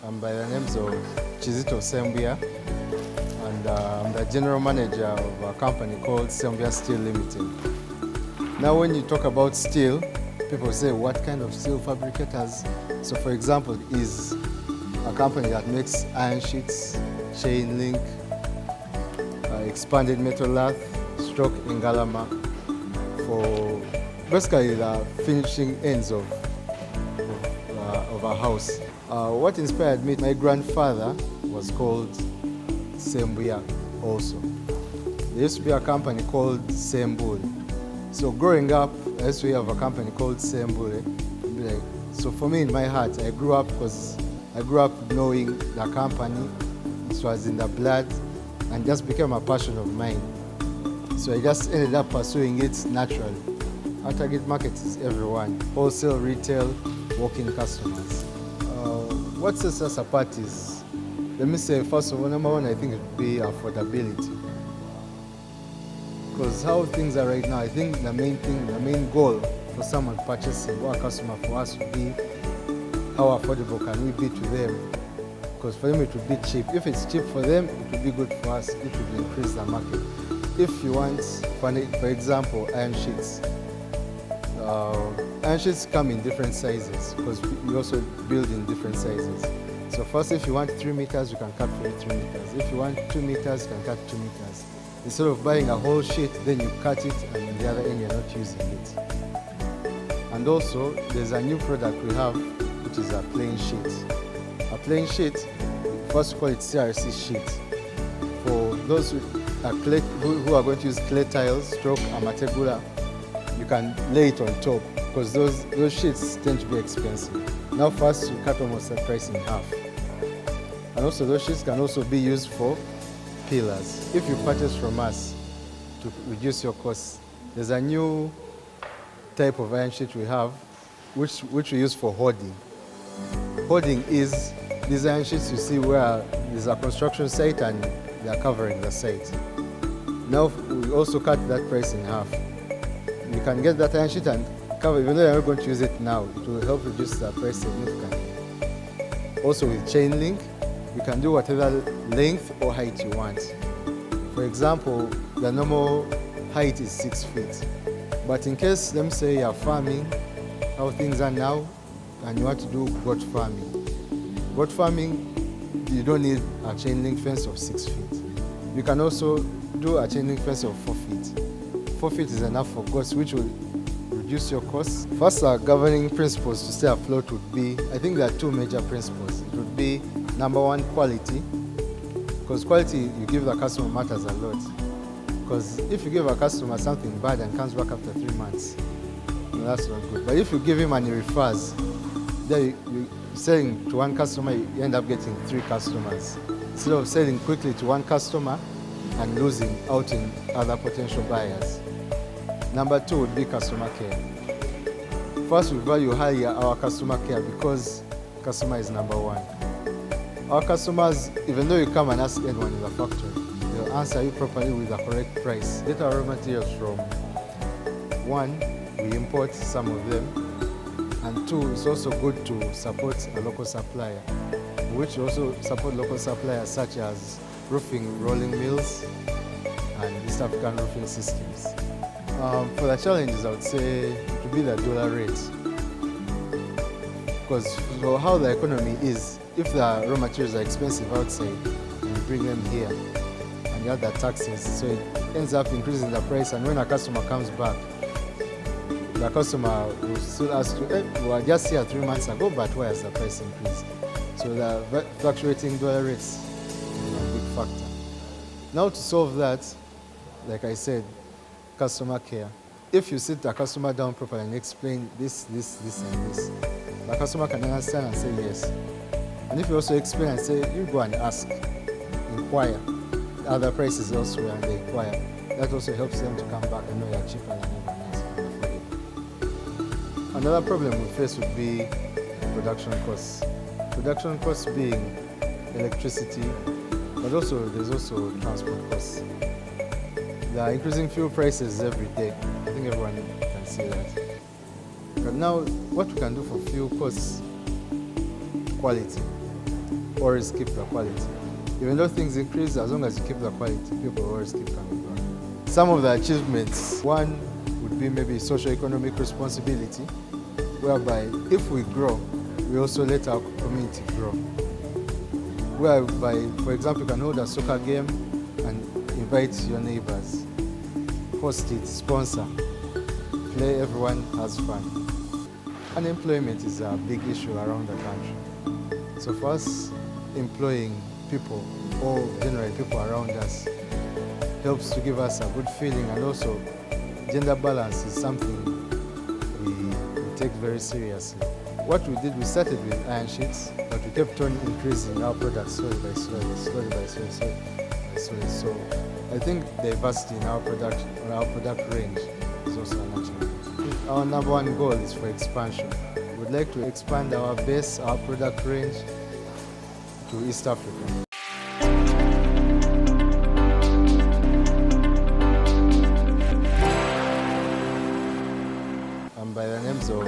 I'm by the names of Kizito Sembuya, and I'm the general manager of a company called Sembuya Steel Limited. Now when you talk about steel, people say, what kind of steel fabricators? So for example, is a company that makes iron sheets, chain link, expanded metal lath, stroke ngalama, for basically the finishing ends of a house. What inspired me, my grandfather was called Sembuya also. There used to be a company called Sembule. So growing up, I used to have a company called Sembule. So for me in my heart, I grew up knowing the company. It was in the blood and just became a passion of mine. So I just ended up pursuing it naturally. Our target market is everyone, wholesale, retail, walk-in customers. What sets us apart is, let me say, first of all, number one, I think it would be affordability. Because how things are right now, I think the main goal for someone purchasing or a customer for us would be how affordable can we be to them. Because for them it would be cheap. If it's cheap for them, it would be good for us. It would increase the market. If you want, for example, iron sheets. Iron sheets come in different sizes because we also build in different sizes. So first, if you want 3 meters, you can cut for 3 meters. If you want 2 meters, you can cut 2 meters. Instead of buying a whole sheet, then you cut it and in the other end you're not using it. And also, there's a new product we have, which is a plain sheet. A plain sheet, first we call it CRC sheet. For those who are going to use clay tiles, stroke, amategula, you can lay it on top because those sheets tend to be expensive. Now first, we cut almost the price in half. And also those sheets can also be used for pillars. If you purchase from us to reduce your costs, there's a new type of iron sheet we have, which we use for hoarding. Hoarding is these iron sheets you see where there's a construction site and they are covering the site. Now we also cut that price in half. You can get that iron sheet and cover, even though you're not going to use it now, it will help reduce the price significantly. Also with chain link, you can do whatever length or height you want. For example, the normal height is 6 feet. But in case, let me say you're farming, how things are now, and you want to do goat farming. Goat farming, you don't need a chain link fence of 6 feet. You can also do a chain link fence of 4 feet. 4 feet is enough for goats, which will reduce your costs. First, our governing principles to stay afloat would be, I think there are 2 major principles. It would be, number one, quality. Because quality you give the customer matters a lot. Because if you give a customer something bad and comes back after 3 months, that's not good. But if you give him and he refers, then you're selling to one customer, you end up getting 3 customers. Instead of selling quickly to one customer and losing out in other potential buyers. Number 2 would be customer care. First, we value highly our customer care because customer is number 1. Our customers, even though you come and ask anyone in the factory, they'll answer you properly with the correct price. Get our raw materials from 1, we import some of them, and 2, it's also good to support a local supplier, which also support local suppliers such as roofing rolling mills and East African roofing systems. For the challenges, I would say it would be the dollar rate. Because for how the economy is, if the raw materials are expensive outside and you bring them here and you have the taxes, so it ends up increasing the price, and when a customer comes back, the customer will still ask you, we were just here 3 months ago, but why has the price increased? So the fluctuating dollar rates is a big factor. Now to solve that, like I said, customer care. If you sit the customer down properly and explain this, and this, the customer can understand and say yes. And if you also explain and say, you go and ask, inquire, other prices elsewhere and they inquire, that also helps them to come back and know you're cheaper than everyone else and affordable. Another problem we face would be production costs. Production costs being electricity, but also there's also transport costs. They are increasing fuel prices every day. I think everyone can see that. But now, what we can do for fuel costs, quality. always keep the quality. Even though things increase, as long as you keep the quality, people always keep coming back. Some of the achievements, one would be maybe socio-economic responsibility, whereby if we grow, we also let our community grow. Whereby, for example, you can hold a soccer game and invite your neighbors, host it, sponsor, play, everyone has fun. Unemployment is a big issue around the country. So for us, employing people, or generally people around us, helps to give us a good feeling, and also gender balance is something we take very seriously. What we did, we started with iron sheets, but we kept on increasing our products slowly by slowly. So I think diversity in our product range is also an achievement. Our number one goal is for expansion. We would like to expand our base, our product range to East Africa. By the names of